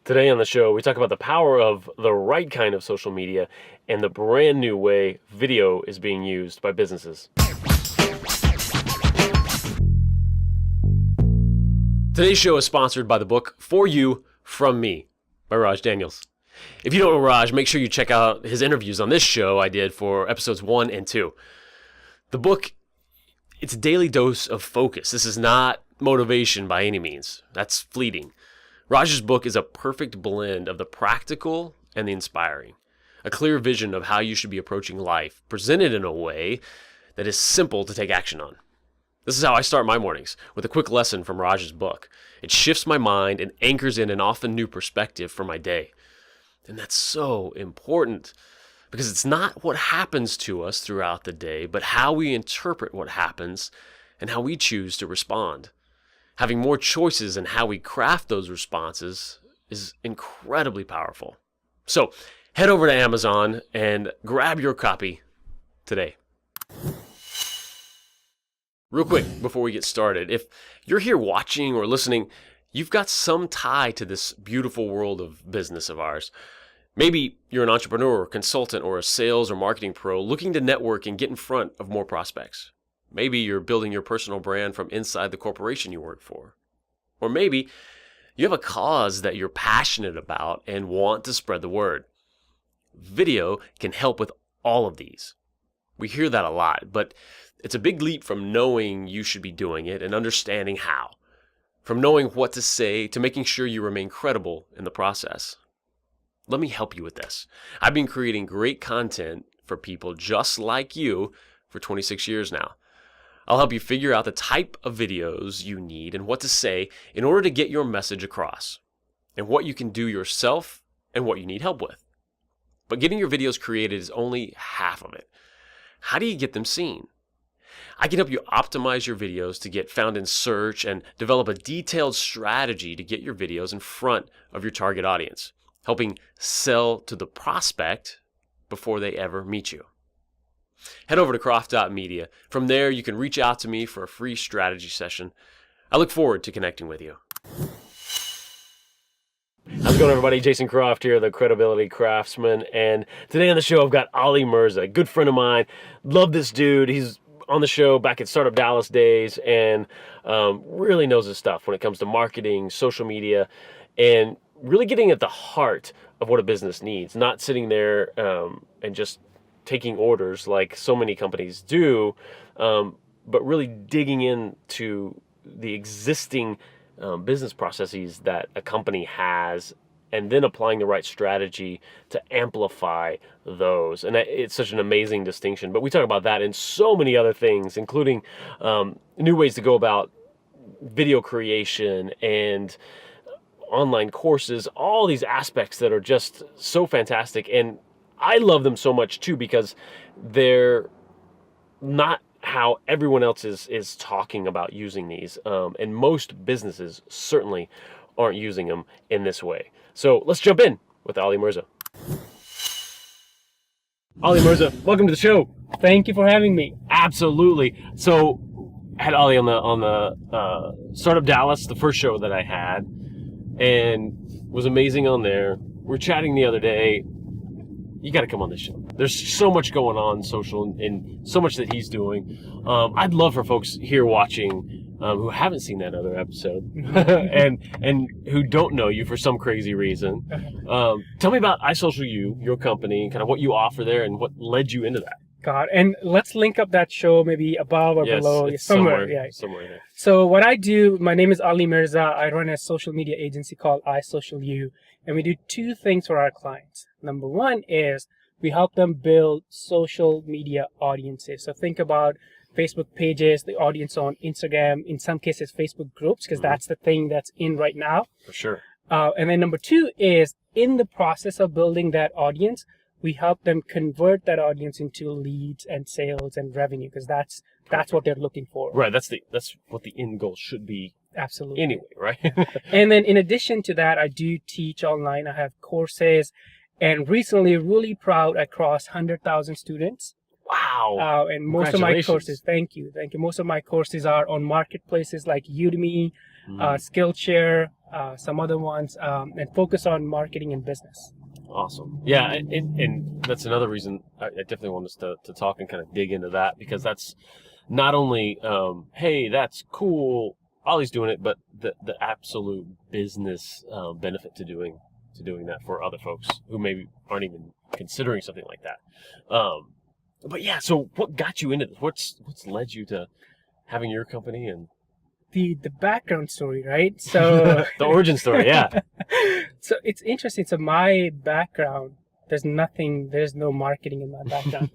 Today on the show, we talk about the power of the right kind of social media and the brand new way video is being used by businesses. Today's show is sponsored by the book For You, From Me by Raj Daniel. If you don't know Raj, make sure you check out his interviews on this show I did for episodes 1 and 2. The book, it's a daily dose of focus. This is not motivation by any means. That's fleeting. Raj's book is a perfect blend of the practical and the inspiring. A clear vision of how you should be approaching life, presented in a way that is simple to take action on. This is how I start my mornings, with a quick lesson from Raj's book. It shifts my mind and anchors in an often new perspective for my day. And that's so important, because it's not what happens to us throughout the day, but how we interpret what happens and how we choose to respond. Having more choices in how we craft those responses is incredibly powerful. So head over to Amazon and grab your copy today. Real quick, before we get started, if you're here watching or listening, you've got some tie to this beautiful world of business of ours. Maybe you're an entrepreneur, consultant, or a sales or marketing pro looking to network and get in front of more prospects. Maybe you're building your personal brand from inside the corporation you work for. Or maybe you have a cause that you're passionate about and want to spread the word. Video can help with all of these. We hear that a lot, but it's a big leap from knowing you should be doing it and understanding how. From knowing what to say to making sure you remain credible in the process. Let me help you with this. I've been creating great content for people just like you for 26 years now. I'll help you figure out the type of videos you need and what to say in order to get your message across, and what you can do yourself and what you need help with. But getting your videos created is only half of it. How do you get them seen? I can help you optimize your videos to get found in search and develop a detailed strategy to get your videos in front of your target audience, helping sell to the prospect before they ever meet you. Head over to croft.media. From there, you can reach out to me for a free strategy session. I look forward to connecting with you. How's it going, everybody? Jason Croft here, the Credibility Craftsman. And today on the show, I've got Ali Mirza, a good friend of mine. Love this dude. He's on the show back at Startup Dallas days and really knows his stuff when it comes to marketing, social media, and really getting at the heart of what a business needs. Not sitting there and just taking orders like so many companies do, but really digging into the existing business processes that a company has and then applying the right strategy to amplify those. And it's such an amazing distinction. But we talk about that and so many other things, including new ways to go about video creation and online courses, all these aspects that are just so fantastic. And I love them so much too, because they're not how everyone else is talking about using these. And most businesses certainly aren't using them in this way. So let's jump in with Ali Mirza. Ali Mirza, welcome to the show. Thank you for having me. Absolutely. So I had Ali on the Startup Dallas, the first show that I had, and was amazing on there. We're chatting the other day. You got to come on this show. There's so much going on social and so much that he's doing. I'd love for folks here watching who haven't seen that other episode and who don't know you for some crazy reason. Tell me about iSocialU, your company, and kind of what you offer there and what led you into that. God, and let's link up that show maybe above or below, somewhere. Somewhere there. So what I do, my name is Ali Mirza. I run a social media agency called iSocialU, and we do two things for our clients. Number one is we help them build social media audiences. So think about Facebook pages, the audience on Instagram, in some cases Facebook groups, because that's the thing that's in right now. For sure. And then number two is in the process of building that audience, we help them convert that audience into leads and sales and revenue, because that's what they're looking for. Right. That's what the end goal should be. Absolutely. Anyway, right? And then in addition to that, I do teach online. I have courses, and recently, really proud, I crossed 100,000 students. Wow. And most of my courses, thank you. Most of my courses are on marketplaces like Udemy, Skillshare, some other ones, and focus on marketing and business. Awesome. Yeah, and that's another reason I definitely want us to talk and kind of dig into that, because that's not only, hey, that's cool, Ollie's doing it, but the absolute business benefit to doing that for other folks who maybe aren't even considering something like that. But yeah, so what got you into this? What's led you to having your company and the background story, right? So the origin story, yeah. So it's interesting. So my background, there's no marketing in my background.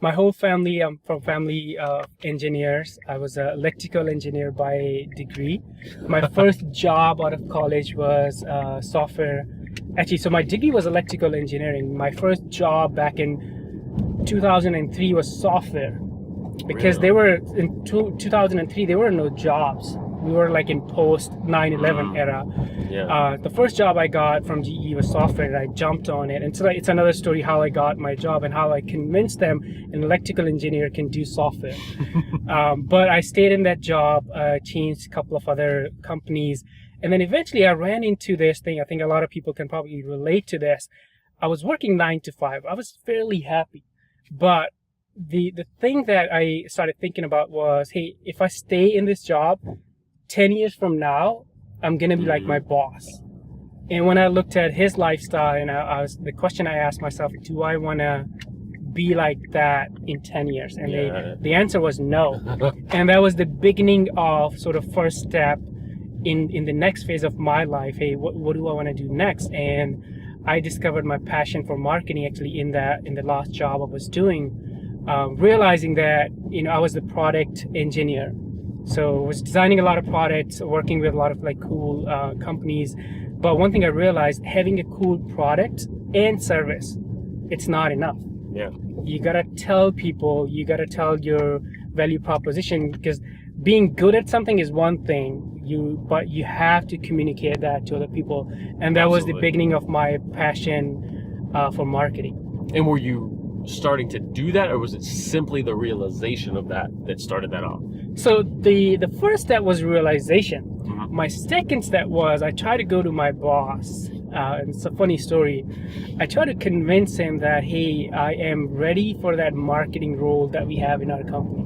My whole family, I'm from family of engineers. I was an electrical engineer by degree. My first job out of college was software. Actually, so my degree was electrical engineering. My first job back in 2003 was software. Because Really? they were in 2003, there were no jobs. We were like in post 9/11 era. Yeah. The first job I got from GE was software, and I jumped on it. And so it's another story how I got my job and how I convinced them an electrical engineer can do software. But I stayed in that job, changed a couple of other companies, and then eventually I ran into this thing. I think a lot of people can probably relate to this. I was working 9 to 5. I was fairly happy, but the thing that I started thinking about was, hey, if I stay in this job 10 years from now, I'm gonna be like my boss. And when I looked at his lifestyle, and the question I asked myself, do I want to be like that in 10 years? And the answer was no. And that was the beginning of sort of first step in the next phase of my life. Hey, what do I want to do next? And I discovered my passion for marketing actually in the last job I was doing. Realizing that, I was the product engineer. So I was designing a lot of products, working with a lot of like cool companies. But one thing I realized, having a cool product and service, it's not enough. Yeah. You gotta tell people, you gotta tell your value proposition, because being good at something is one thing, but you have to communicate that to other people. And that was the beginning of my passion for marketing. And were you starting to do that, or was it simply the realization of that started that off? So the first step was realization. Mm-hmm. My second step was I tried to go to my boss. And it's a funny story. I tried to convince him that, hey, I am ready for that marketing role that we have in our company.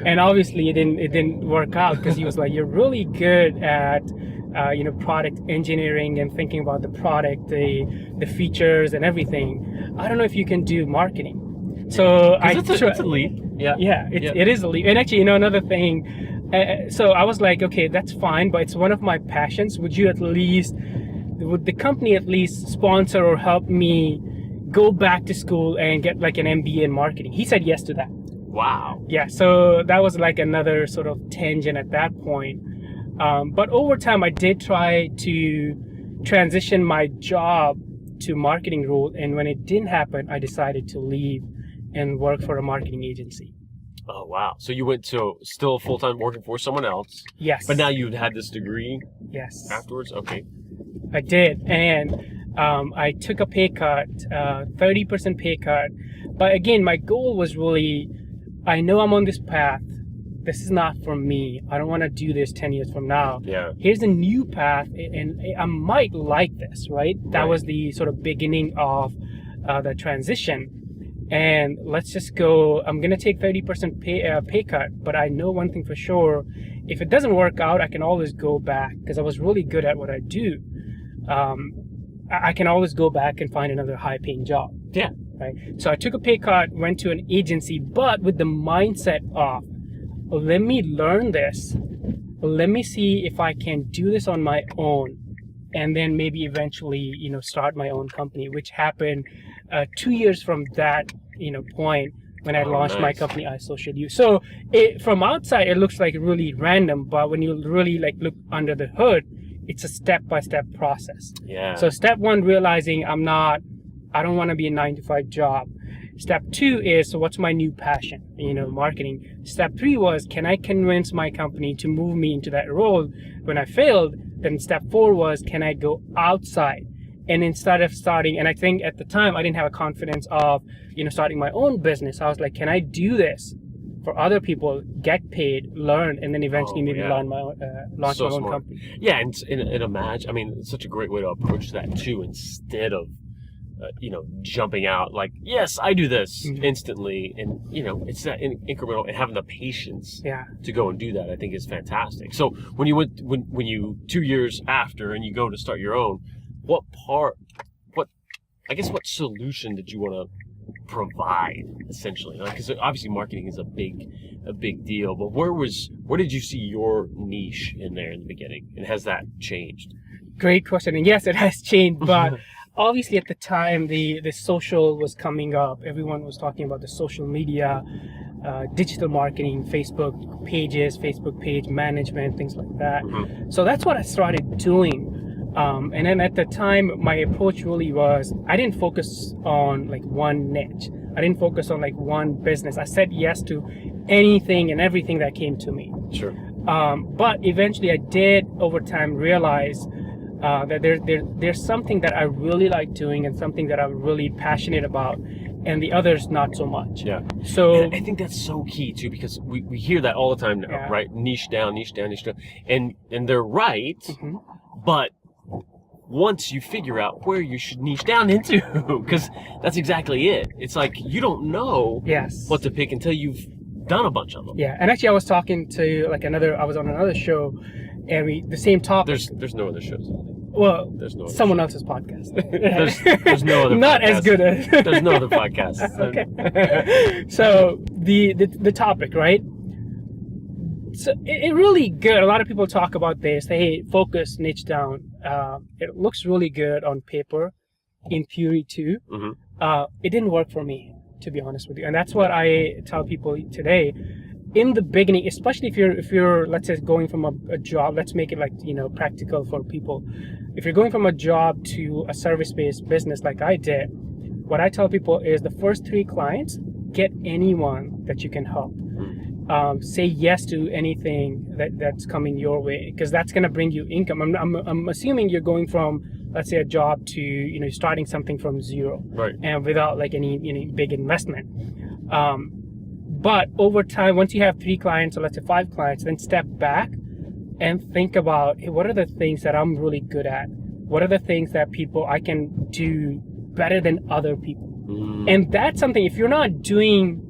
And obviously it didn't work out, because he was like, you're really good at product engineering and thinking about the product, the features and everything. I don't know if you can do marketing. So it's a leap. Yeah, it is a leap. And actually, another thing, so I was like, okay, that's fine, but it's one of my passions. Would the company at least sponsor or help me go back to school and get like an MBA in marketing? He said yes to that. Wow. Yeah, so that was like another sort of tangent at that point. But over time, I did try to transition my job to marketing role, and when it didn't happen, I decided to leave and work for a marketing agency. Oh, wow. So you went to still full-time working for someone else. Yes. But now you'd had this degree. Yes. Afterwards? Okay. I did, and I took a pay cut, 30% pay cut. But again, my goal was really, I know I'm on this path. This is not for me. I don't want to do this 10 years from now. Yeah. Here's a new path, and I might like this, right? That was the sort of beginning of the transition. And let's just go, I'm going to take 30% pay cut, but I know one thing for sure. If it doesn't work out, I can always go back, because I was really good at what I do. I can always go back and find another high-paying job. Yeah. Right. So I took a pay cut, went to an agency, but with the mindset of, let me learn this. Let me see if I can do this on my own, and then maybe eventually, start my own company, which happened 2 years from that, point when I launched my company, iSocialU. So from outside, it looks like really random, but when you really look under the hood, it's a step-by-step process. Yeah. So step one, realizing I don't want to be a 9-to-5 job. Step two is, so what's my new passion? Marketing. Step three was, can I convince my company to move me into that role? When I failed, then step four was, can I go outside? And instead of starting, and I think at the time I didn't have a confidence of, starting my own business. I was like, can I do this for other people, get paid, learn, and then eventually maybe launch my own smart. company. Yeah, and imagine, I mean, it's such a great way to approach that too, instead of jumping out like, yes, I do this instantly, and it's that incremental, and having the patience to go and do that, I think is fantastic. So when you 2 years after and you go to start your own, what solution did you want to provide, essentially? Because obviously marketing is a big deal, but where did you see your niche in there in the beginning, and has that changed? Great question. And yes, it has changed, but obviously at the time the social was coming up. Everyone was talking about the social media, digital marketing, Facebook pages, Facebook page management, things like that. So that's what I started doing. And then at the time, my approach really was, I didn't focus on like one niche. I didn't focus on like one business. I said yes to anything and everything that came to me. Sure. But eventually I did over time realize that there's something that I really like doing and something that I'm really passionate about, and the others not so much. Yeah. So and I think that's so key too, because we hear that all the time now, right? Niche down, and they're right, but once you figure out where you should niche down into, because that's exactly it. It's like you don't know what to pick until you've done a bunch of them. Yeah, and actually I was talking to I was on another show, and the same topic. There's no other shows. Well, there's no someone else's podcast. there's no other not podcast. As good as there's no other podcast. Okay. So the topic, right? So it really good. A lot of people talk about this. Hey, focus, niche down. It looks really good on paper, in theory too. It didn't work for me, to be honest with you, and that's what I tell people today. In the beginning, especially if you're let's say going from a job, let's make it like practical for people. If you're going from a job to a service-based business like I did, what I tell people is the first 3 clients, get anyone that you can help. Say yes to anything that's coming your way, because that's going to bring you income. I'm assuming you're going from, let's say, a job to starting something from zero, right? And without like any big investment. But over time, once you have 3 clients, or let's say 5 clients, then step back and think about, hey, what are the things that I'm really good at? What are the things that I can do better than other people? And that's something, if you're not doing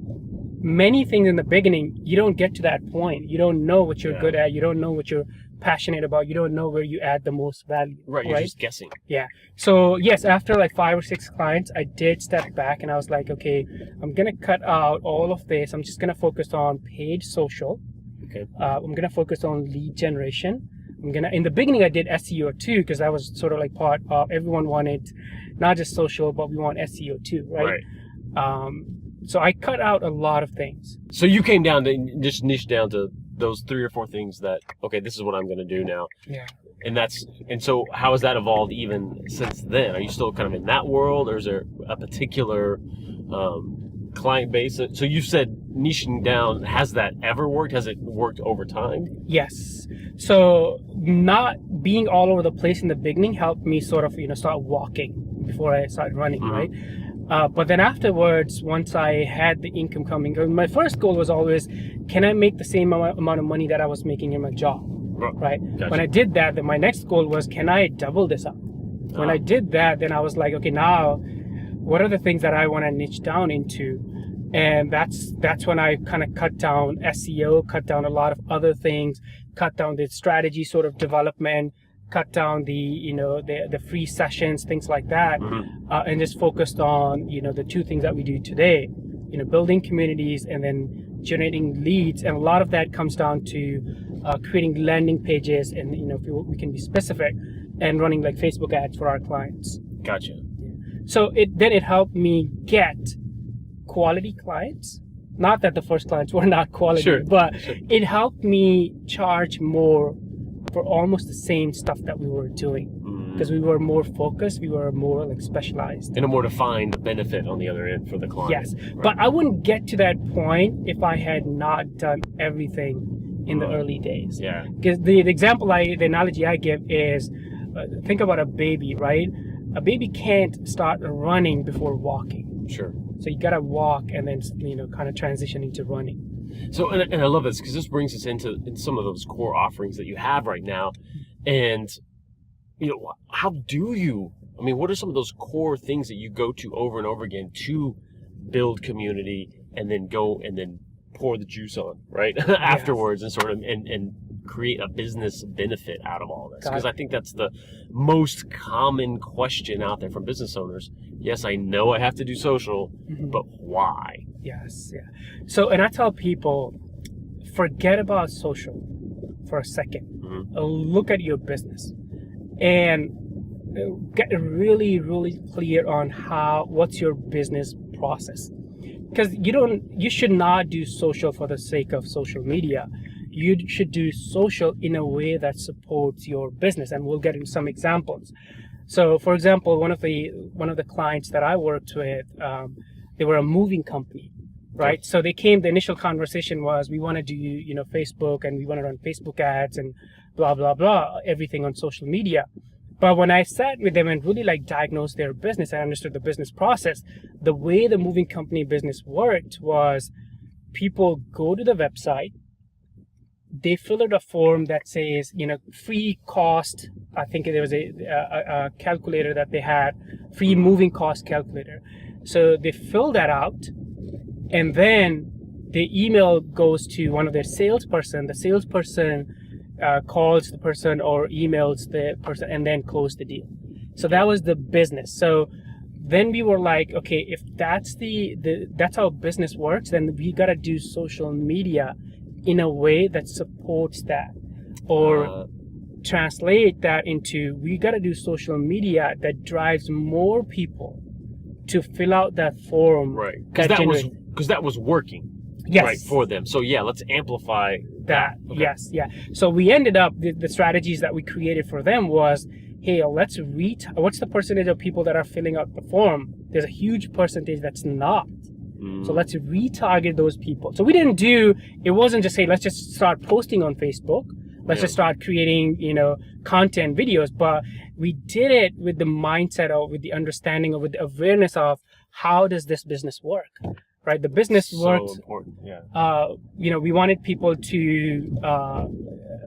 many things in the beginning, you don't get to that point. You don't know what you're good at. You don't know what you're passionate about. You don't know where you add the most value. Right, you're just guessing. Yeah. So yes, after like 5 or 6 clients, I did step back and I was like, okay, I'm going to cut out all of this. I'm just going to focus on paid social. Okay. I'm going to focus on lead generation. In the beginning, I did SEO too, because that was sort of like part of, everyone wanted not just social, but we want SEO too, right? So I cut out a lot of things. So you came down to just niche down to those 3 or 4 things that, okay, this is what I'm going to do now. Yeah. And so how has that evolved even since then? Are you still kind of in that world, or is there a particular client base? So you said niching down. Has that ever worked? Has it worked over time? Yes. So not being all over the place in the beginning helped me sort of, start walking before I started running, right? But then afterwards, once I had the income coming, my first goal was always, can I make the same amount of money that I was making in my job, right? Gotcha. When I did that, then my next goal was, can I double this up? When I did that, then I was like, okay, now what are the things that I want to niche down into? And that's when I kind of cut down SEO, cut down a lot of other things, cut down the strategy sort of development, cut down the free sessions, things like that, and just focused on the 2 things that we do today, building communities and then generating leads. And a lot of that comes down to creating landing pages, and if we can be specific, and running like Facebook ads for our clients. Gotcha. So it helped me get quality clients. Not that the first clients were not quality, but it helped me charge more for almost the same stuff that we were doing, because we were more focused, we were more like specialized, and a more defined benefit on the other end for the client. Yes, right. But I wouldn't get to that point if I had not done everything in the early days. Yeah. Because the analogy I give is, think about a baby, right? A baby can't start running before walking. Sure. So you gotta walk and then kind of transition into running. So, and I love this because this brings us into some of those core offerings that you have right now. And, how do you, what are some of those core things that you go to over and over again to build community and then go and then pour the juice on, right? Afterwards, and sort of, and create a business benefit out of all this? Because I think that's the most common question out there from business owners. Yes, I know I have to do social, but why? Yes, yeah. So, and I tell people, forget about social for a second. Look at your business and get really, really clear on what's your business process. Because you should not do social for the sake of social media. You should do social in a way that supports your business, and we'll get into some examples. So, for example, one of the clients that I worked with, they were a moving company, right? Okay. So the initial conversation was, we want to do, Facebook, and we want to run Facebook ads and blah, blah, blah, everything on social media. But when I sat with them and really diagnosed their business, I understood the business process. The way the moving company business worked was, people go to the website, they fill out a form that says, free cost. I think there was a calculator that they had, free moving cost calculator. So they fill that out, and then the email goes to one of their salesperson. The salesperson calls the person or emails the person and then close the deal. So that was the business. So then we were like, okay, if that's that's how business works, then we got to do social media in a way that supports that, or translate that into, we got to do social media that drives more people to fill out that form. Right. Because that was working. Yes. Right, for them. So yeah, let's amplify that. Okay. Yes, yeah. So we ended up, the strategies that we created for them was, hey, what's the percentage of people that are filling out the form? There's a huge percentage that's not. So let's retarget those people. So it wasn't just, hey, let's just start posting on Facebook. Let's just start creating, content videos. But we did it with the mindset with the understanding with the awareness of, how does this business work? Right, the business worked. So important, yeah. We wanted people to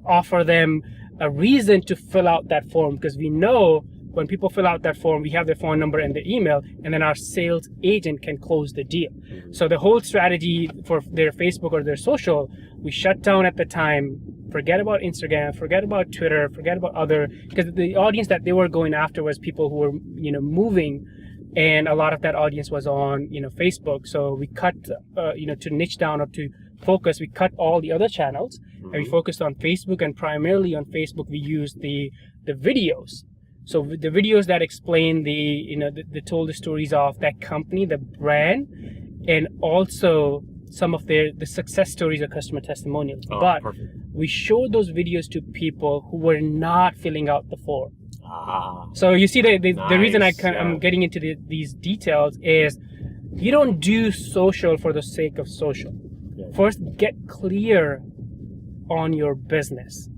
offer them a reason to fill out that form, because we know when people fill out that form, we have their phone number and their email, and then our sales agent can close the deal. So the whole strategy for their Facebook or their social, we shut down at the time. Forget about Instagram, forget about Twitter, forget about because the audience that they were going after was people who were moving. And a lot of that audience was on, Facebook. So we cut, to niche down or to focus, we cut all the other channels, and we focused on Facebook. And primarily on Facebook, we used the videos. So the videos that explain they told the stories of that company, the brand, and also some of the success stories or customer testimonials. But perfect. We showed those videos to people who were not filling out the form. So you see, the reason I'm getting into these details is, you don't do social for the sake of social. First, get clear on your business,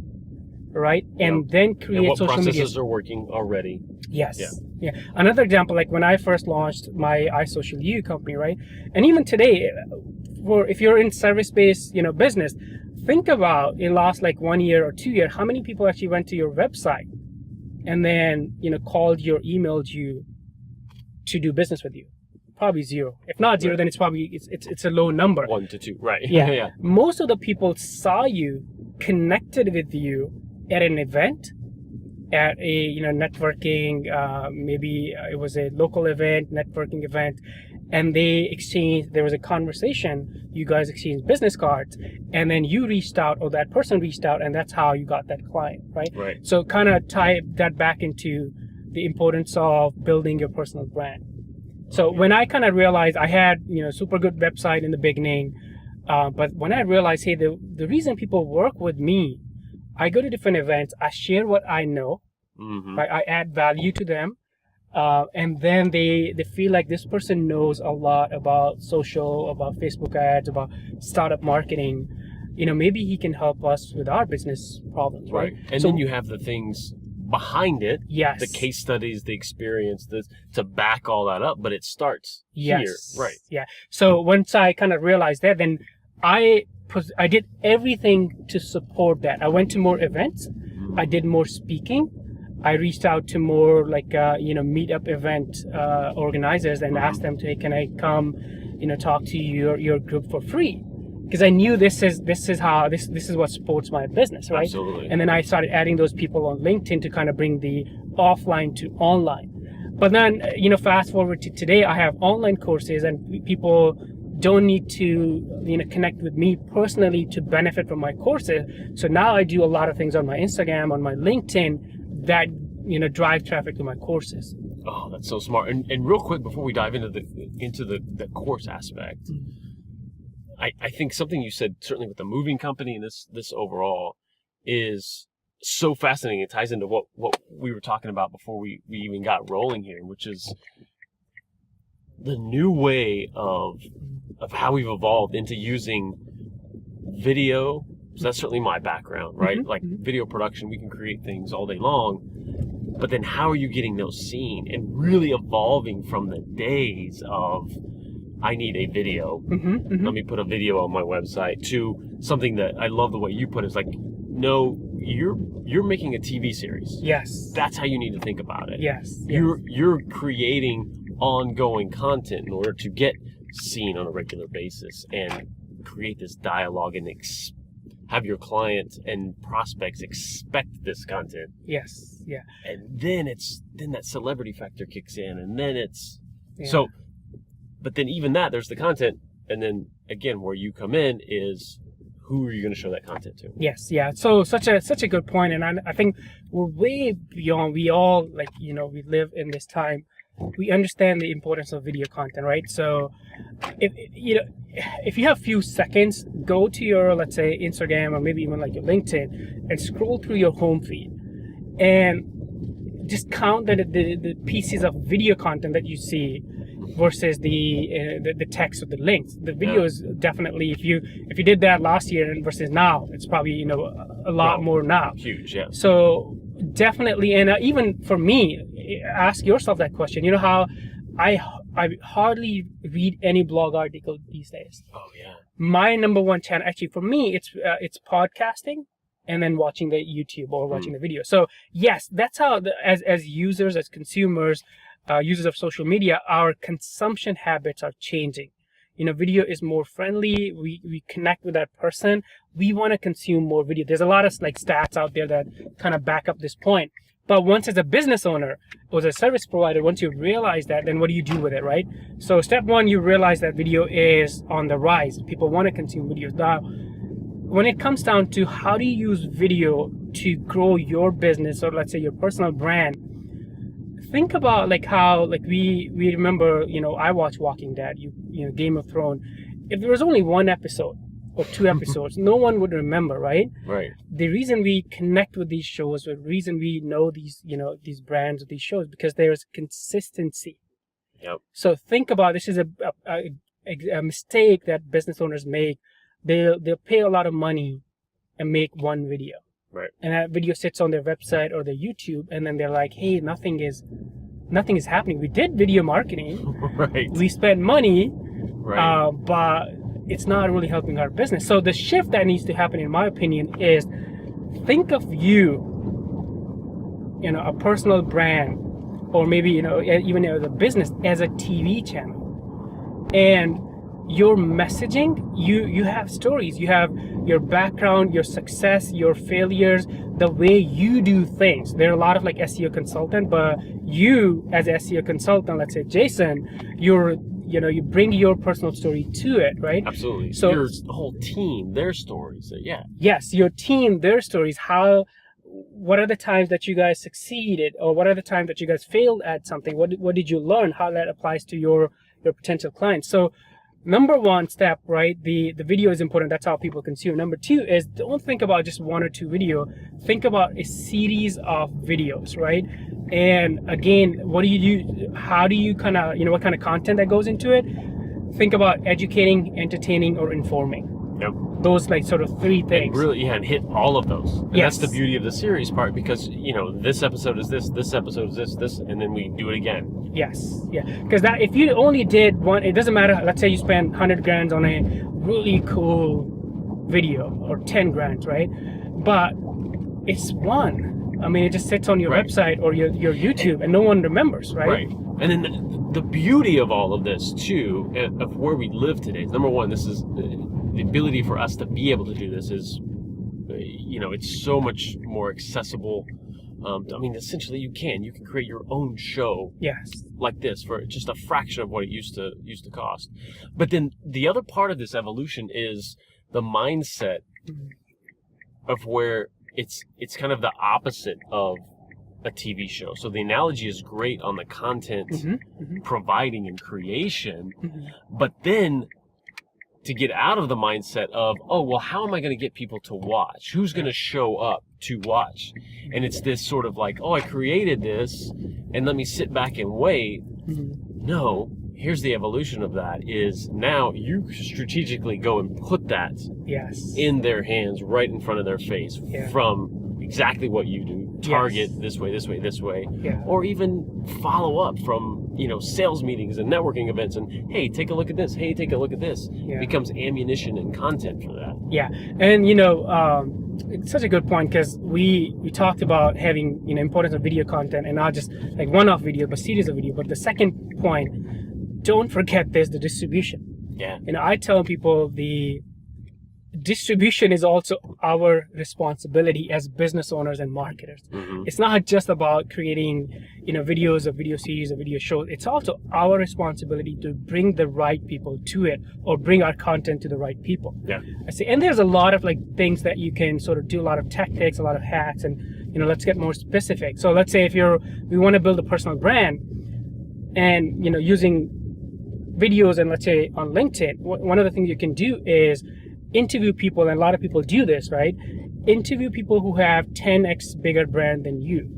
right? And then create social media. What processes are working already. Yes. Yeah. Another example, like when I first launched my iSocialU company, right? And even today, if you're in service-based, business, think about in the last 1 year or 2 years, how many people actually went to your website and then called you or emailed you to do business with you? Probably zero. If not zero, then it's probably it's a low number. 1 to 2, right? Yeah. Most of the people saw you, connected with you at an event, at a networking, maybe it was a local event, networking event, and there was a conversation, you guys exchanged business cards, and then you reached out, or that person reached out, and that's how you got that client, right? Right. So kind of tie that back into the importance of building your personal brand. So when I kind of realized, I had super good website in the beginning, but when I realized, hey, the reason people work with me, I go to different events, I share what I know, right? I add value to them, and then they feel like this person knows a lot about social, about Facebook ads, about startup marketing. Maybe he can help us with our business problems, right? And then you have the things behind it, yes, the case studies, the experience, to back all that up, but it starts here, right? Yeah. So once I kind of realized that, then I did everything to support that. I went to more events. I did more speaking. I reached out to more like meetup event organizers and asked them to, hey, can I come, talk to your group for free? Because I knew this is what supports my business, right? Absolutely. And then I started adding those people on LinkedIn to kind of bring the offline to online. But then, fast forward to today, I have online courses, and people don't need to, connect with me personally to benefit from my courses. So now I do a lot of things on my Instagram, on my LinkedIn that, drive traffic to my courses. Oh, that's so smart. And real quick before we dive into the course aspect. I think something you said, certainly with the moving company and this overall, is so fascinating. It ties into what we were talking about before we even got rolling here, which is the new way of how we've evolved into using video. So that's certainly my background, right? Like video production, we can create things all day long. But then how are you getting those seen and really evolving from the days of I need a video. Let me put a video on my website to something that I love the way you put it. It's like, no, you're making a TV series. Yes. That's how you need to think about it. Yes. You're creating ongoing content in order to get seen on a regular basis and create this dialogue and have your clients and prospects expect this content. Yes. Yeah. And then that celebrity factor kicks in, and then so. But then even that, there's the content, and then again, where you come in is who are you going to show that content to? Yes, yeah. So such a good point, and I think we're way beyond. We all we live in this time. We understand the importance of video content, right? So if you have a few seconds, go to your, let's say, Instagram or maybe even like your LinkedIn and scroll through your home feed and just count the pieces of video content that you see versus the text or the links. The video is definitely, if you did that last year and versus now, it's probably a lot more now. Huge, yeah. So definitely, and even for me, ask yourself that question. You know how I hardly read any blog article these days. Oh yeah. My number one channel, actually for me, it's podcasting, and then watching the YouTube or watching the video. So yes, that's how as users, as consumers, users of social media, our consumption habits are changing. Video is more friendly. We connect with that person. We want to consume more video. There's a lot of stats out there that kind of back up this point. But once as a business owner or as a service provider, once you realize that, then what do you do with it, right? So step one, you realize that video is on the rise. People want to consume videos. Now, when it comes down to how do you use video to grow your business or let's say your personal brand, think about how we remember, I watch Walking Dead, Game of Thrones. If there was only one episode or two episodes, no one would remember, right? Right. The reason we connect with these shows, the reason we know these, these brands of these shows, because there's consistency. Yep. So think about, this is a mistake that business owners make. They'll pay a lot of money and make one video. Right. And that video sits on their website or their YouTube, and then they're like, hey, nothing is happening. We did video marketing. Right. We spent money, right. But it's not really helping our business. So the shift that needs to happen, in my opinion, is think of you, a personal brand, or maybe, even as a business, as a TV channel. And your messaging, you have stories, you have your background, your success, your failures, the way you do things. There are a lot of SEO consultant, but you as SEO consultant, let's say Jason, you bring your personal story to it, right? Absolutely. So your whole team, their stories. Yeah. Yes, your team, their stories. What are the times that you guys succeeded, or what are the times that you guys failed at something? What did you learn? How that applies to your potential clients. So number one step, right? The video is important. That's how people consume. Number two is, don't think about just one or two video. Think about a series of videos, right? And again, what do you do? How do you kind of, what kind of content that goes into it? Think about educating, entertaining, or informing. Yep. Those like sort of three And things. really, and hit all of those. And Yes. that's the beauty of the series part, because, this episode is this episode is this, and then we do it again. Yes, yeah. Because that if you only did one, it doesn't matter. Let's say you spend 100 grand on a really cool video or 10 grand, right? But it's one. I mean, it just sits on your Right. website or your YouTube, and no one remembers, right? Right. And then the beauty of all of this, too, of where we live today, is number one, this is the ability for us to be able to do this is, it's so much more accessible. I mean, essentially, you can create your own show Yes. like this for just a fraction of what it used to cost. But then the other part of this evolution is the mindset of where it's kind of the opposite of a TV show. So the analogy is great on the content providing and creation, but then to get out of the mindset of, oh, well, how am I going to get people to watch? Who's going to show up to watch? And it's this sort of like, oh, I created this and let me sit back and wait. No, here's the evolution of that is now you strategically go and put that Yes. in their hands right in front of their face from exactly what you do. Target this way, this way, this way. Yeah. Or even follow up from, sales meetings and networking events and, hey, take a look at this. Hey, take a look at this. Yeah. It becomes ammunition and content for that. Yeah, and it's such a good point because we talked about having importance of video content and not just like one-off video, but series of video. But the second point, don't forget there's the distribution. Yeah. I tell people the distribution is also our responsibility as business owners and marketers. It's not just about creating videos or video series or video shows. It's also our responsibility to bring the right people to it or bring our content to the right people. Yeah. I see. And there's a lot of like things that you can sort of do, a lot of tactics, a lot of hacks, and let's get more specific. So let's say if we want to build a personal brand and using videos, and let's say on LinkedIn, one of the things you can do is interview people, and a lot of people do this, right? Interview people who have 10x bigger brand than you.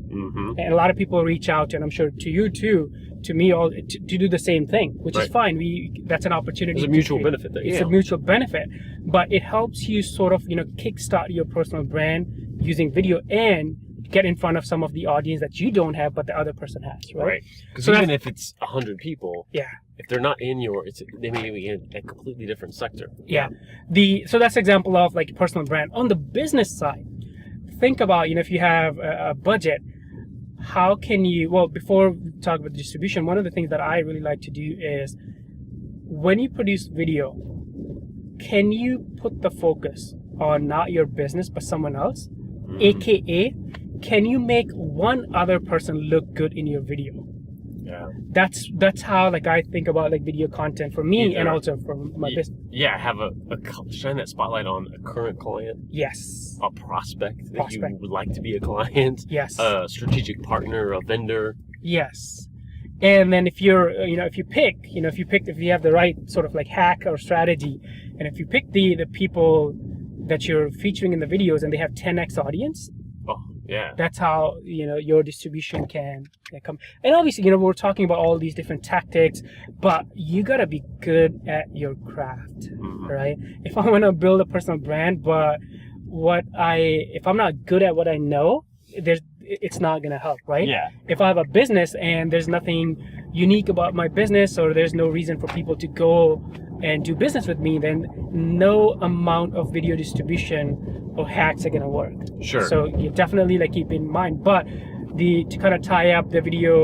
And a lot of people reach out, and I'm sure to you too, to me, all to do the same thing, which is fine. That's an opportunity. There's a mutual benefit there. It's a mutual benefit, but it helps you sort of kickstart your personal brand using video and get in front of some of the audience that you don't have, but the other person has, right? Because So even if it's 100 people, Yeah. if they're not in they may be in a completely different sector. Yeah. So that's an example of like personal brand. On the business side, think about, if you have a budget, how can you, well, before we talk about distribution, one of the things that I really like to do is when you produce video, can you put the focus on not your business, but someone else? AKA, can you make one other person look good in your video? Yeah. That's how like I think about like video content for me and also for my business. Yeah, have shine that spotlight on a current client, Yes. a prospect that you would like to be a client, Yes. a strategic partner, a vendor. Yes. And then if you're, if you have the right sort of like hack or strategy, and if you pick the people that you're featuring in the videos and they have 10x audience, Oh, yeah. that's how, your distribution can come. And obviously, we're talking about all these different tactics, but you gotta be good at your craft, right? If I want to build a personal brand, but if I'm not good at what I know, it's not gonna help, right? Yeah. If I have a business and there's nothing unique about my business, or there's no reason for people to go and do business with me, then no amount of video distribution or hacks are gonna work. Sure. So you definitely like keep in mind, but to kind of tie up the video,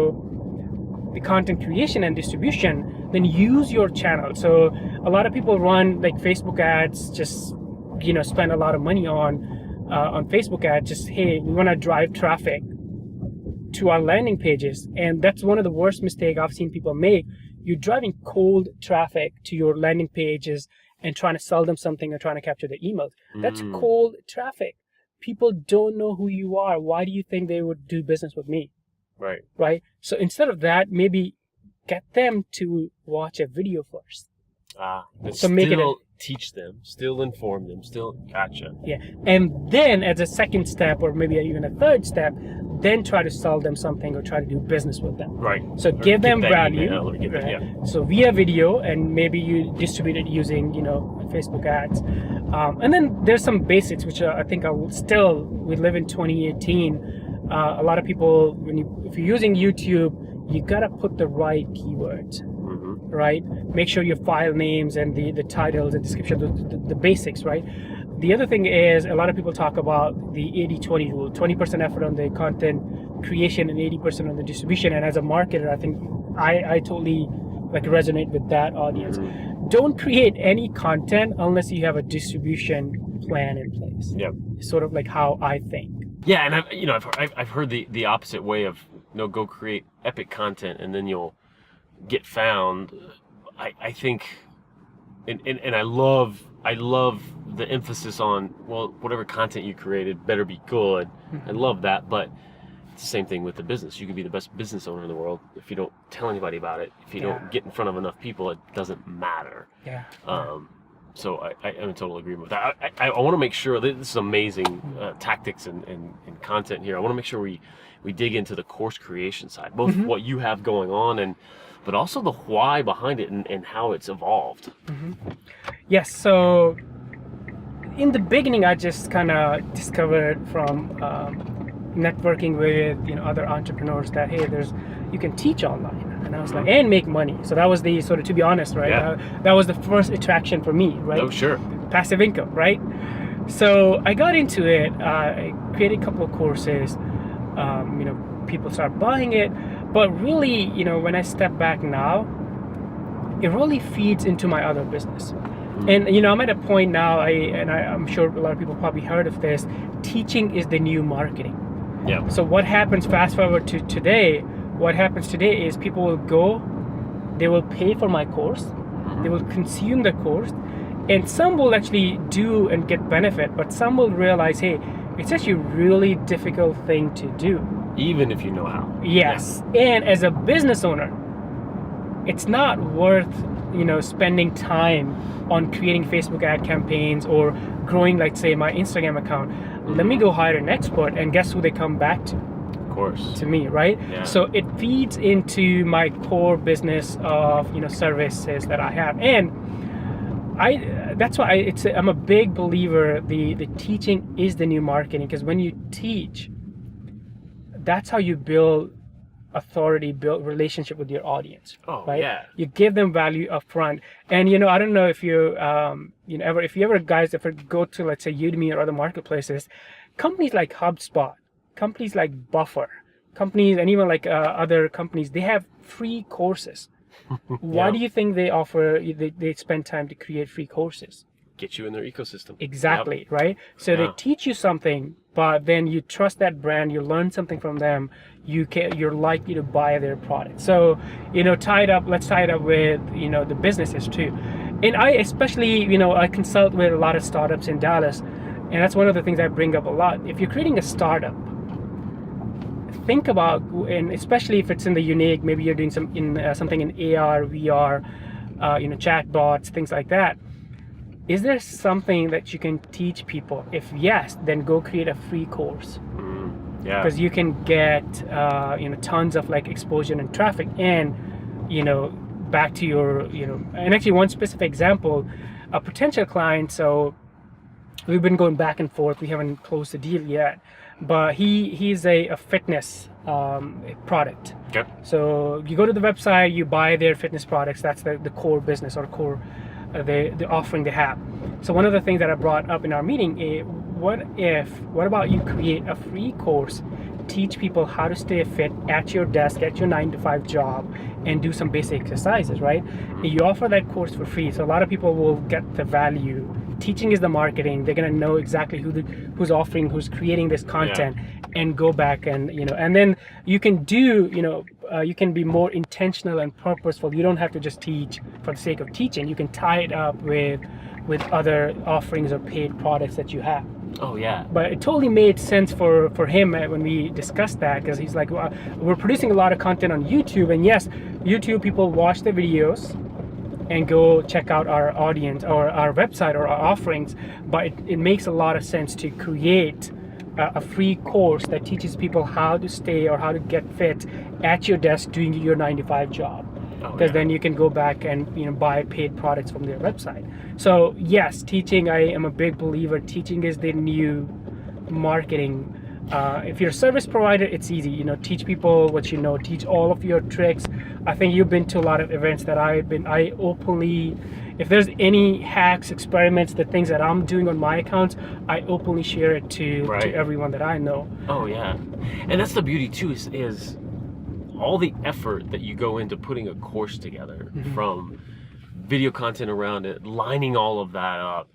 the content creation and distribution, then use your channel. So a lot of people run like Facebook ads, just spend a lot of money on Facebook ads. Just, hey, we want to drive traffic to our landing pages, and that's one of the worst mistakes I've seen people make. You're driving cold traffic to your landing pages and trying to sell them something or trying to capture their emails. That's cold traffic. People don't know who you are. Why do you think they would do business with me? Right. So instead of that, maybe get them to watch a video first. But So make it still teach them, still inform them, still gotcha. Yeah, and then as a second step, or maybe even a third step, then try to sell them something or try to do business with them. Right. So Or give them get that value. email or get that, yeah. So via video, and maybe you distribute it using Facebook ads, and then there's some basics which I think are still, we live in 2018. A lot of people, if you're using YouTube, you gotta put the right keywords. Right? Make sure your file names and the titles and description, the basics, right? The other thing is, a lot of people talk about the 80-20 rule, 20% effort on the content creation and 80% on the distribution. And as a marketer, I think I totally resonate with that audience. Don't create any content unless you have a distribution plan in place. Yeah. Sort of like how I think. Yeah, and I've heard the opposite way of, go create epic content and then you'll get found. I think, and I love the emphasis on, well, whatever content you created better be good. I love that, but it's the same thing with the business. You can be the best business owner in the world if you don't tell anybody about it. If you don't get in front of enough people, it doesn't matter. Yeah. So I'm in total agreement with that. I want to make sure, this is amazing tactics and content here. I want to make sure we dig into the course creation side, both what you have going on but also the why behind it and how it's evolved. Yes, so in the beginning, I just kind of discovered from networking with other entrepreneurs that, hey, you can teach online, and I was like, and make money. So that was the sort of, to be honest, right? Yeah. That was the first attraction for me, right? Oh, sure. Passive income, right? So I got into it. I created a couple of courses. People start buying it, but really, when I step back now, it really feeds into my other business. And I'm at a point now, I'm sure a lot of people probably heard of this. Teaching is the new marketing. Yeah. So what happens, fast forward to today, what happens today is people will go, they will pay for my course, they will consume the course, and some will actually do and get benefit, but some will realize, hey, it's actually a really difficult thing to do. Even if you know how. Yes. Yeah. And as a business owner, it's not worth, spending time on creating Facebook ad campaigns or growing, like, say, my Instagram account. Let me go hire an expert, and guess who they come back to? Of course. To me, right? Yeah. So it feeds into my core business of, services that I have. And that's why I'm a big believer the teaching is the new marketing, because when you teach, that's how you build authority, build relationship with your audience. Oh, right? yeah. You give them value up front. And I don't know if you ever guys ever go to, let's say, Udemy or other marketplaces, companies like HubSpot, companies like Buffer, companies, and even like other companies, they have free courses. Why do you think they offer, they spend time to create free courses? Get you in their ecosystem. Exactly, Yep. right? So they teach you something, but then you trust that brand, you learn something from them, you're likely to buy their product. So, let's tie it up with, the businesses too. And I especially, I consult with a lot of startups in Dallas, and that's one of the things I bring up a lot. If you're creating a startup, think about, and especially if it's in the unique, maybe you're doing something in AR, VR, chat bots, things like that. Is there something that you can teach people? If yes, then go create a free course. Yeah. Because you can get tons of exposure and traffic, and back to your and actually one specific example, a potential client. So we've been going back and forth. We haven't closed the deal yet, but he's a fitness product. Okay. So you go to the website, you buy their fitness products. That's the core business or core the offering they have. So one of the things that I brought up in our meeting is, what about you create a free course, teach people how to stay fit at your desk, at your 9-to-5 job, and do some basic exercises, right? You offer that course for free, so a lot of people will get the value. Teaching is the marketing. They're gonna know exactly who's offering, who's creating this content, and go back and and then you can do you can be more intentional and purposeful. You don't have to just teach for the sake of teaching. You can tie it up with other offerings or paid products that you have. Oh yeah. But it totally made sense for him when we discussed that, because he's like, well, we're producing a lot of content on YouTube, and yes, YouTube people watch the videos, and go check out our audience or our website or our offerings, but it makes a lot of sense to create a free course that teaches people how to stay or how to get fit at your desk doing your 9 to 5 job. Because then you can go back and buy paid products from their website. So yes, teaching, I am a big believer. Teaching is the new marketing. If you're a service provider, it's easy. Teach people what you know. Teach all of your tricks. I think you've been to a lot of events that I openly, if there's any hacks, experiments, the things that I'm doing on my accounts, I openly share it to everyone that I know. Oh yeah, and that's the beauty too, is all the effort that you go into putting a course together, from video content around it, lining all of that up.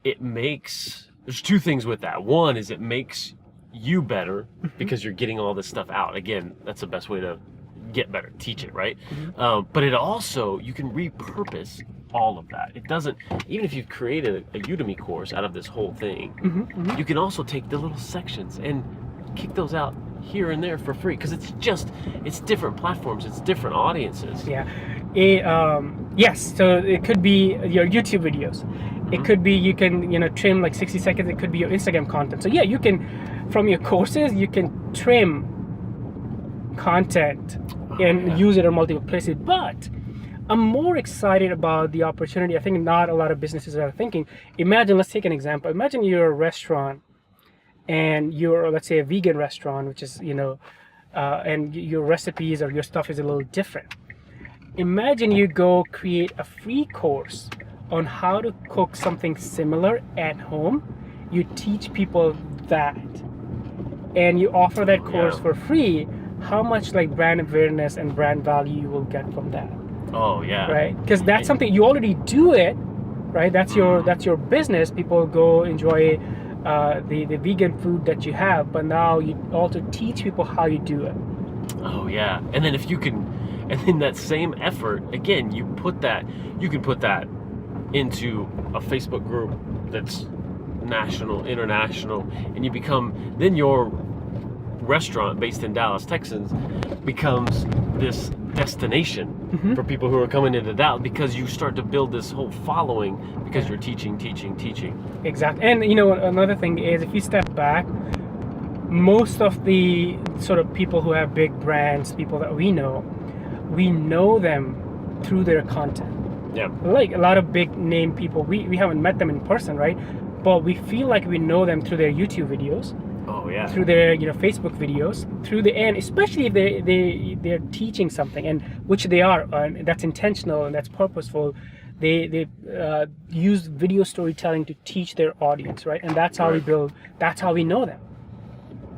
There's two things with that. One is it makes you better because you're getting all this stuff out. Again, that's the best way to get better, teach it, right? But it also, you can repurpose all of that. It doesn't, even if you've created a Udemy course out of this whole thing, you can also take the little sections and kick those out here and there for free, because it's different platforms, it's different audiences. Yes, so it could be your YouTube videos. It could be, you can trim like 60 seconds. It could be your Instagram content. So yeah, you can, from your courses, you can trim content and use it in multiple places. But I'm more excited about the opportunity. I think not a lot of businesses are thinking. Imagine, let's take an example. Imagine you're a restaurant and you're, let's say, a vegan restaurant, which is, and your recipes or your stuff is a little different. Imagine you go create a free course on how to cook something similar at home. You teach people that, and you offer that course for free. How much like brand awareness and brand value you will get from that? Oh yeah. Right? Because that's something you already do it, right? That's your business. People go enjoy the vegan food that you have, but now you also teach people how you do it. Oh yeah. And then if you can, and then that same effort, again, you can put that into a Facebook group that's national, international, and you become, then your restaurant based in Dallas, Texas becomes this destination for people who are coming into Dallas, because you start to build this whole following because you're teaching. Exactly. And another thing is, if you step back, most of the sort of people who have big brands, people that we know them through their content. Yeah. Like a lot of big name people, we haven't met them in person, right? But we feel like we know them through their YouTube videos. Oh yeah. Through their Facebook videos, and especially if they're teaching something, and which they are, and that's intentional and that's purposeful. They use video storytelling to teach their audience, right? And that's how we build. That's how we know them.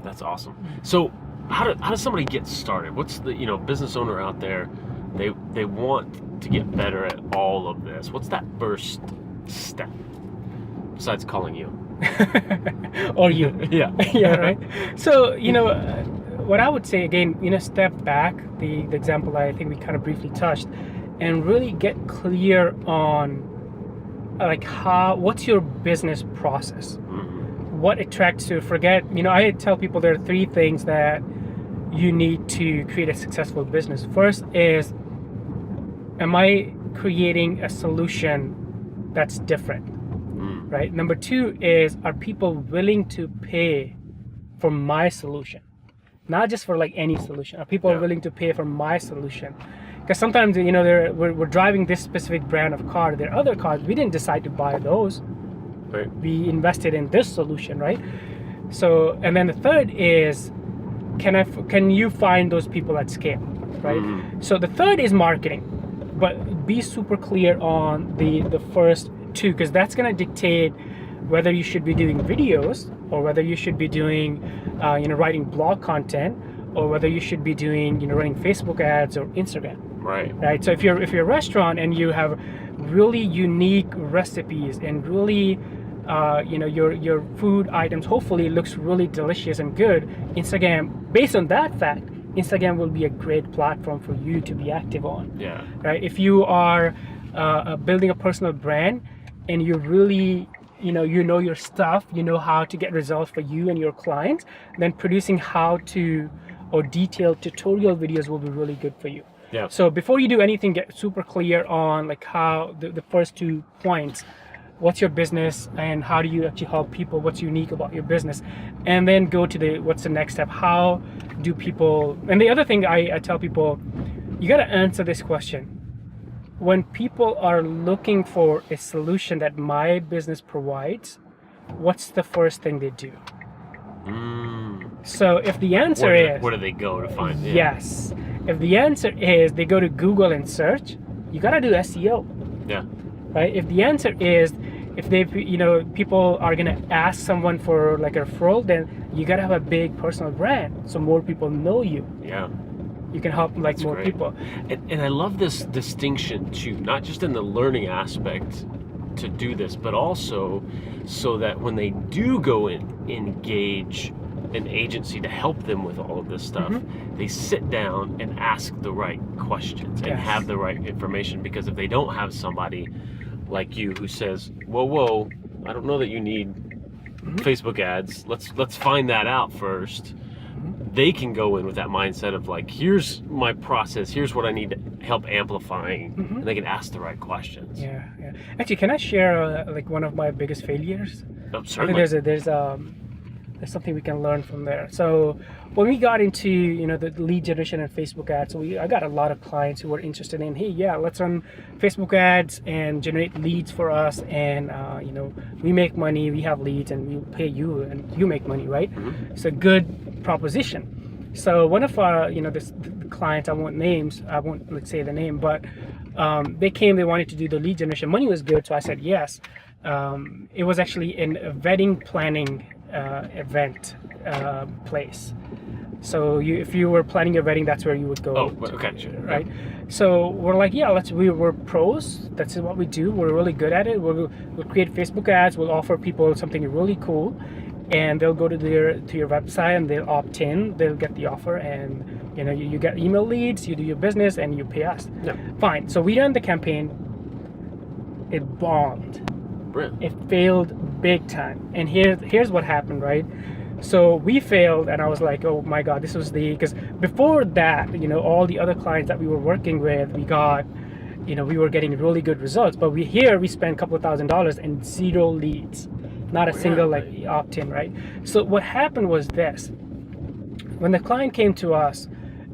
That's awesome. So how does somebody get started? What's the business owner out there? They want to get better at all of this. What's that first step besides calling you? Or you? Yeah. Yeah, right. So what I would say again, step back. The example I think we kind of briefly touched, and really get clear on like what's your business process. What attracts you. Forget. I tell people there are 3 things that you need to create a successful business. First is, am I creating a solution that's different? Right. Number 2 is, are people willing to pay for my solution? Not just for like any solution. Are people willing to pay for my solution? Because sometimes we're driving this specific brand of car. There are other cars we didn't decide to buy those. Right. We invested in this solution, right? So, and then the third is, can you find those people at scale, right? So the third is marketing, but be super clear on the first 2, because that's going to dictate whether you should be doing videos, or whether you should be doing writing blog content, or whether you should be doing running Facebook ads or Instagram. Right. So if you're a restaurant and you have really unique recipes and really your food items hopefully looks really delicious and good, Instagram, based on that fact, Instagram will be a great platform for you to be active on. Yeah. Right. If you are building a personal brand and you really your stuff, how to get results for you and your clients, then producing how to or detailed tutorial videos will be really good for you. Yeah. So before you do anything, get super clear on like how the first 2 points. What's your business and how do you actually help people? What's unique about your business? And then go to what's the next step? How do people, and the other thing I tell people, you got to answer this question. When people are looking for a solution that my business provides, what's the first thing they do? So if the answer is... Where do they go to find it? Yes. If the answer is they go to Google and search, you got to do SEO. Yeah. Right? If the answer is, if they, people are going to ask someone for like a referral, then you got to have a big personal brand so more people know you. Yeah. You can help like That's more great. people. And I love this distinction too, not just in the learning aspect to do this, but also so that when they do go and engage an agency to help them with all of this stuff, they sit down and ask the right questions and have the right information. Because if they don't have somebody like you who says, whoa, I don't know that you need Facebook ads, let's find that out first, they can go in with that mindset of like, here's my process, here's what I need to help amplifying, and they can ask the right questions. Yeah. Actually, can I share like one of my biggest failures? Oh, I certainly. think there's something we can learn from there. So when we got into the lead generation and Facebook ads, I got a lot of clients who were interested in, hey, yeah, let's run Facebook ads and generate leads for us, and we make money, we have leads, and we pay you, and you make money, right? It's a good proposition. So one of our the clients, I won't like say the name, but they came, they wanted to do the lead generation. Money was good, so I said yes. It was actually in a wedding planning event place. So if you were planning your wedding, that's where you would go. Oh, okay, sure. Right? So we're like, yeah, we're pros. That's what we do. We're really good at it. We'll create Facebook ads. We'll offer people something really cool, and they'll go to your website and they'll opt in. They'll get the offer, and you get email leads. You do your business, and you pay us. Yeah. Fine. So we ran the campaign. It bombed. Really? It failed big time. And here's what happened, right? So we failed, and I was like, oh my God, this was because before that, all the other clients that we were working with, we got, we were getting really good results. But we spent a couple of $1,000s and 0 leads, not a single like opt-in, right? So what happened was this: when the client came to us,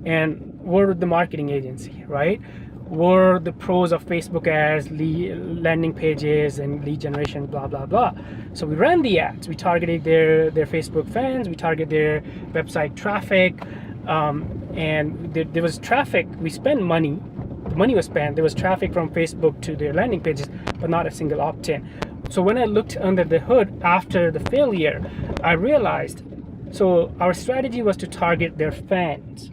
and we're the marketing agency, right? We're the pros of Facebook ads, landing pages, and lead generation, blah, blah, blah. So we ran the ads. We targeted their Facebook fans. We targeted their website traffic. And there was traffic. We spent money. The money was spent. There was traffic from Facebook to their landing pages, but not a single opt-in. So when I looked under the hood after the failure, I realized, so our strategy was to target their fans,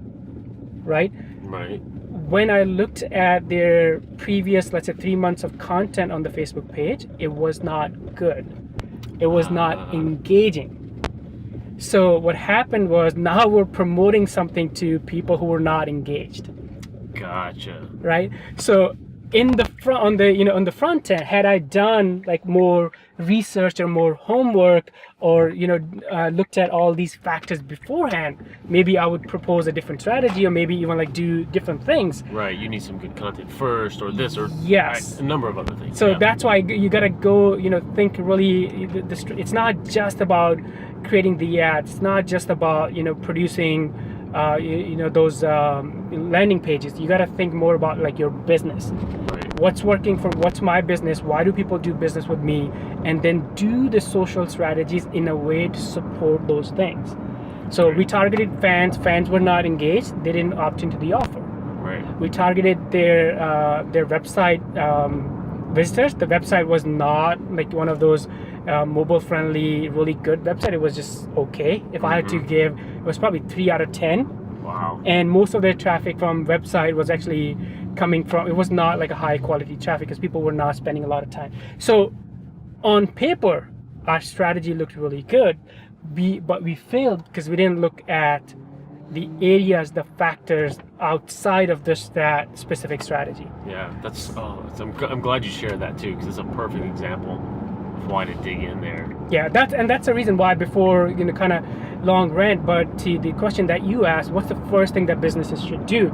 right? Right. When I looked at their previous, let's say 3 months of content on the Facebook page, it was not good. It was not engaging. So what happened was, now we're promoting something to people who were not engaged. Gotcha. Right? So in the front, on the front end, had I done like more research or more homework, or looked at all these factors beforehand, maybe I would propose a different strategy, or maybe even like do different things. Right. You need some good content first, or this, or yes, a number of other things. So that's why you gotta go, think really. It's not just about creating the ads. It's not just about producing those landing pages. You got to think more about like your business. Right. What's working for what's my business? Why do people do business with me? And then do the social strategies in a way to support those things. So we targeted fans. Fans were not engaged. They didn't opt into the offer. Right. We targeted their website visitors. The website was not like one of those mobile friendly, really good website. It was just okay. If I had to give, it was probably 3 out of 10. Wow. And most of their traffic from website was actually coming from, it was not like a high quality traffic, because people were not spending a lot of time. So on paper, our strategy looked really good, but we failed because we didn't look at the areas, the factors outside of that specific strategy. Yeah, I'm glad you shared that too, because it's a perfect example of why to dig in there. Yeah, that's the reason why, before kind of long rant, but to the question that you asked, what's the first thing that businesses should do?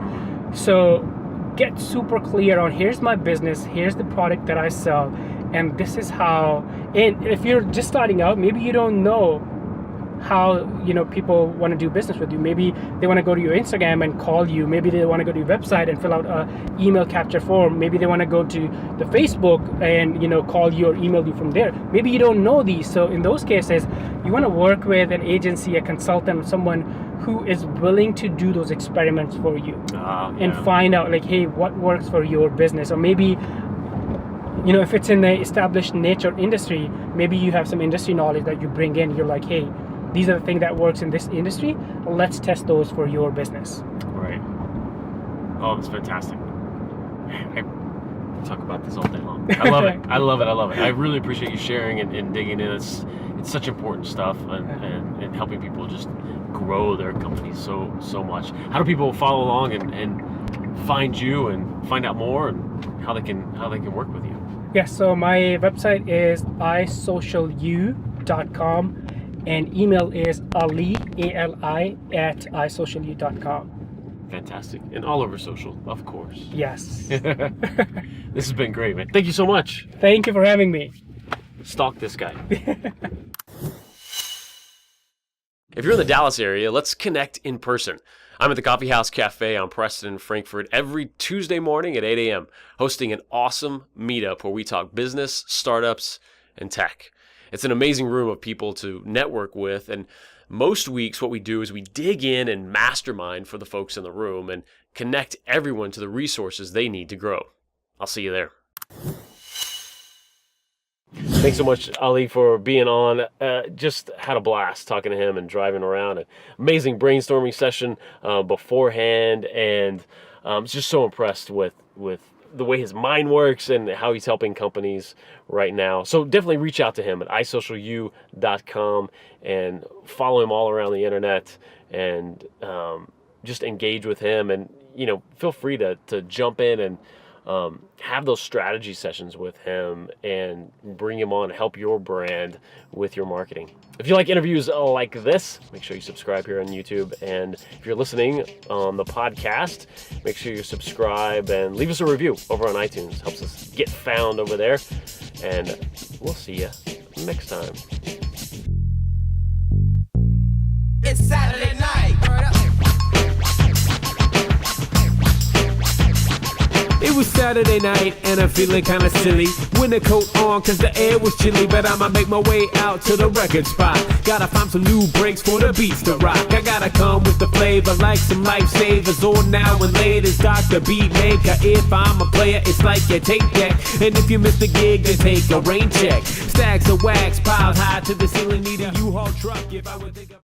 So get super clear on here's my business, here's the product that I sell, and this is how. And if you're just starting out, maybe you don't know how people want to do business with you. Maybe they want to go to your Instagram and call you. Maybe they want to go to your website and fill out a email capture form. Maybe they want to go to the Facebook and call you or email you from there. Maybe you don't know these. So in those cases, you want to work with an agency, a consultant, someone who is willing to do those experiments for you and find out like, hey, what works for your business? Or maybe if it's in the established niche or industry, maybe you have some industry knowledge that you bring in. You're like, hey, these are the things that works in this industry. Let's test those for your business. Right. Oh, that's fantastic. I talk about this all day long. I love it. I love it. I love it. I really appreciate you sharing and digging in. It's such important stuff and helping people just grow their companies so much. How do people follow along and find you and find out more and how they can work with you? Yeah, so my website is isocialu.com. and email is Ali, A-L-I, at isocialu.com. Fantastic. And all over social, of course. Yes. This has been great, man. Thank you so much. Thank you for having me. Stalk this guy. If you're in the Dallas area, let's connect in person. I'm at the Coffee House Cafe on Preston and Frankfurt every Tuesday morning at 8 a.m., hosting an awesome meetup where we talk business, startups, and tech. It's an amazing room of people to network with, and most weeks what we do is we dig in and mastermind for the folks in the room and connect everyone to the resources they need to grow. I'll see you there. Thanks so much, Ali, for being on. Just had a blast talking to him and driving around. An amazing brainstorming session beforehand, and just so impressed with the way his mind works and how he's helping companies right now. So definitely reach out to him at isocialu.com and follow him all around the internet and just engage with him. And, feel free to jump in and have those strategy sessions with him and bring him on, help your brand with your marketing. If you like interviews like this, make sure you subscribe here on YouTube. And if you're listening on the podcast, make sure you subscribe and leave us a review over on iTunes. Helps us get found over there. And we'll see you next time. It's Saturday night. It was Saturday night and I'm feeling kinda silly. Winter coat on cause the air was chilly, but I'ma make my way out to the record spot. Gotta find some new breaks for the beats to rock. I gotta come with the flavor like some lifesavers. On now and late is Dr. Beatmaker. If I'm a player, it's like your tape deck. And if you miss the gig, then take a rain check. Stacks of wax piled high to the ceiling, need a U-Haul truck if I would think of